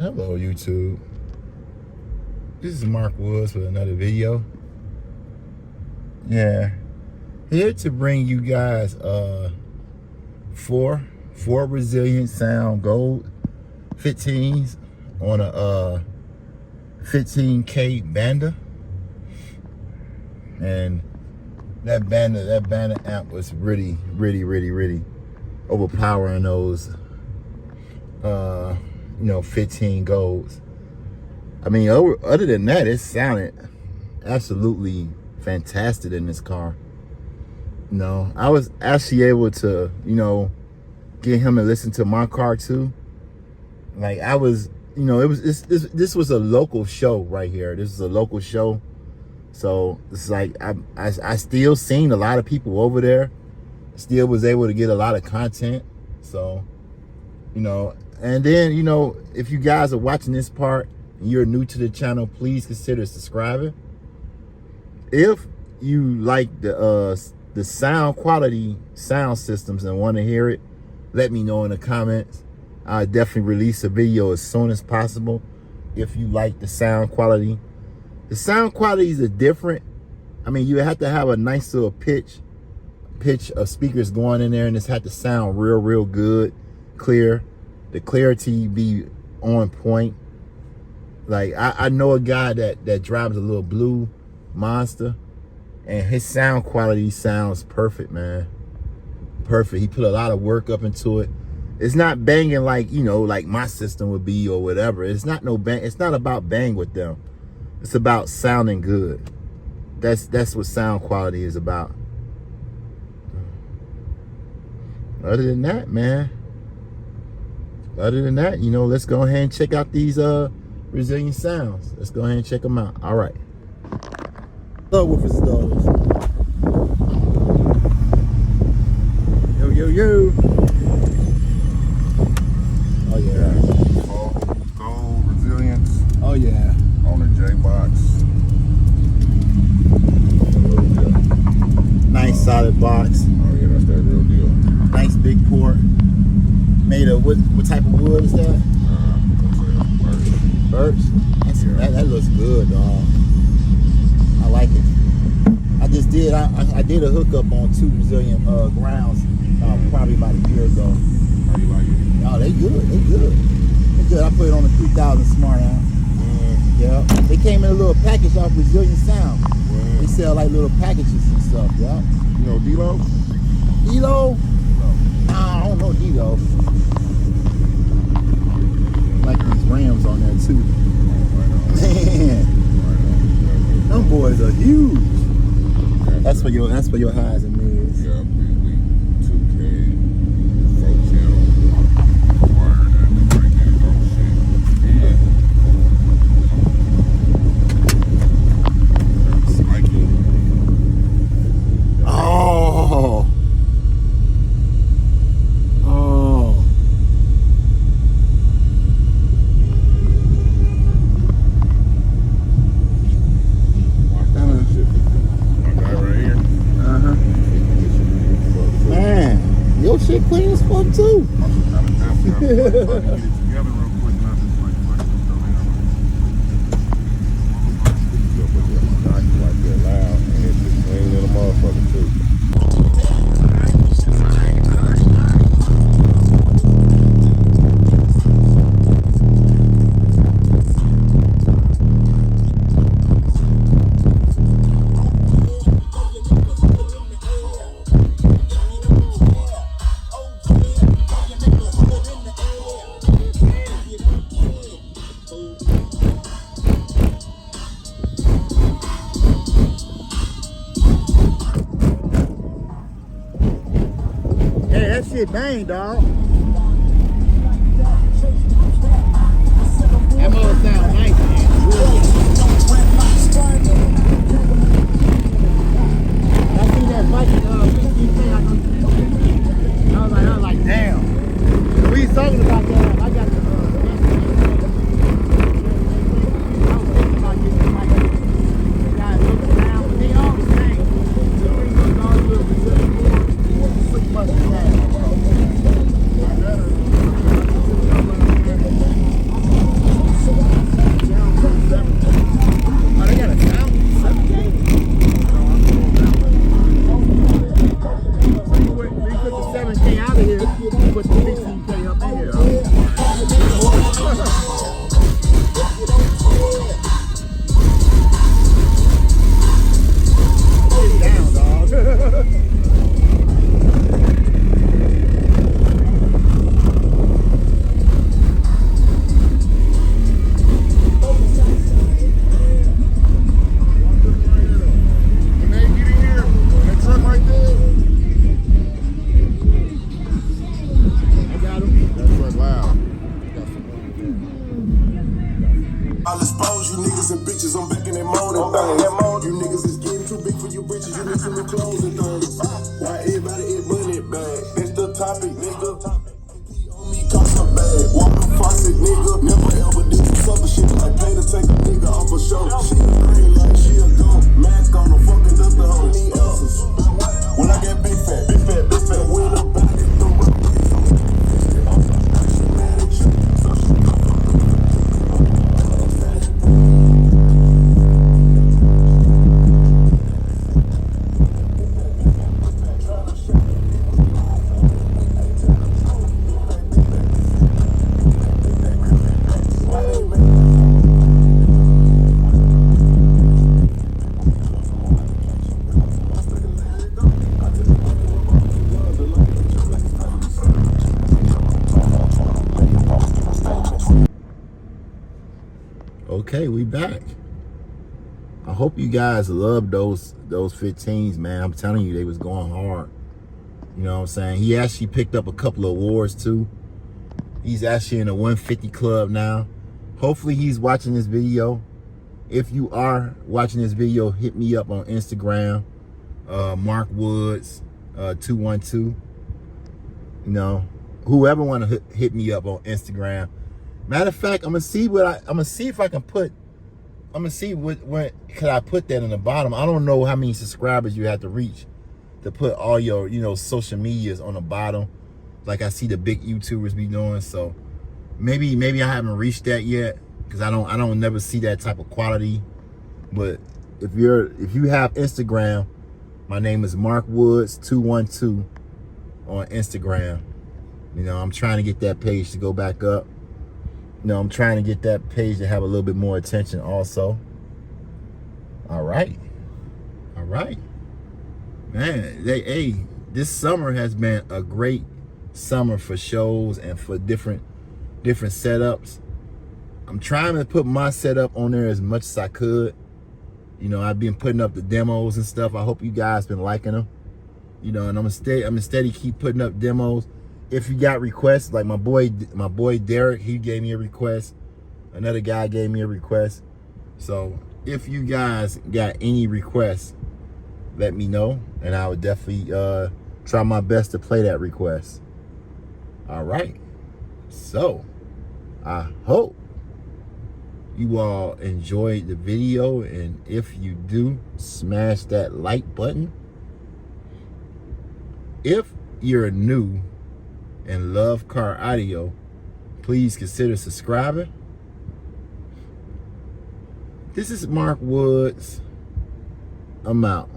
Hello YouTube, this is Mark Woods with another video. Yeah, here to bring you guys four resilient sound gold 15s on a 15K Banda. And that Banda amp was really overpowering those 15 golds. I mean, other than that, it sounded absolutely fantastic in this car. I was actually able to, get him to listen to my car too. Like I was, this was a local show right here. This is a local show. So it's like, I still seen a lot of people over there. Still was able to get a lot of content. So, and then, if you guys are watching this part and you're new to the channel, please consider subscribing. If you like the sound quality sound systems and want to hear it, let me know in the comments. I'll definitely release a video as soon as possible. If you like the sound quality, the sound qualities are different. I mean, you have to have a nice little pitch of speakers going in there, and it's had to sound real good, clear. The clarity be on point. Like I know a guy that drives a little blue Monster, and his sound quality sounds perfect, man. Perfect. He put a lot of work up into it. It's not banging like, like my system would be or whatever. It's not no bang. It's not about bang with them. It's about sounding good. That's what sound quality is about. Other than that, man. Let's go ahead and check out these resilient sounds. Let's go ahead and check them out. All right. Subwoofers those. Yo. Oh yeah. Gold resilience. Oh yeah. On the J-Box. Nice solid box. Oh yeah, that's that real deal. Nice big port. Made of what type of wood is that? Birch. That looks good, dog. I like it. I did a hookup on 2 resilient grounds probably about a year ago. How you like it? Oh, they good. I put it on the 3000 Smart Amp. Yeah. They came in a little package off Resilient Sound. They sell like little packages and stuff. Yeah. You know D-Lo? D-Lo? Nah, I don't know D-Lo. Like these Rams on there too. Man, them boys are huge. That's for your highs and mids. Yeah, we 2K, 4 channel, wired and right there, oh shit. Yeah. Cycle. Oh. Your shit clean as fuck too. That shit bang, dog. That mother sound nice, man. I see that Viking 15K, I was like, damn. We was talking about that. I got the I'll expose you niggas and bitches. I'm back in that mode and things. You niggas is getting too big for your britches. You need some new clothes and things. Why everybody eat money bag? That's the topic, nigga. On me cost a bag. Water faucet, nigga. Never ever did some other shit. Like pay to take a nigga off a show. She a green like she a go. Mac on the fucking dust the hoe. Need answers. When I get big fat, big fat, big fat. When I'm back at the road. Okay, we back. I hope you guys love those 15s, man. I'm telling you, they was going hard. You know what I'm saying? He actually picked up a couple of awards too. He's actually in a 150 club now. Hopefully he's watching this video. If you are watching this video, hit me up on Instagram, Mark Woods 212. You know, whoever want to hit me up on Instagram. Matter of fact, I'm gonna see if I can put. I'm gonna see where could I put that in the bottom. I don't know how many subscribers you have to reach to put all your social medias on the bottom, like I see the big YouTubers be doing. So maybe I haven't reached that yet, because I don't never see that type of quality. But if you have Instagram, my name is Mark Woods 212 on Instagram. You know, I'm trying to get that page to go back up. You know, I'm trying to get that page to have a little bit more attention also. All right. Man, this summer has been a great summer for shows and for different setups. I'm trying to put my setup on there as much as I could. You know, I've been putting up the demos and stuff. I hope you guys been liking them. You know, and I'm gonna steady keep putting up demos. If you got requests, like my boy Derek, he gave me a request. Another guy gave me a request. So if you guys got any requests, let me know, and I would definitely try my best to play that request. All right. So I hope you all enjoyed the video, and if you do, smash that like button. If you're new and love car audio, please consider subscribing. This is Mark Woods. I'm out.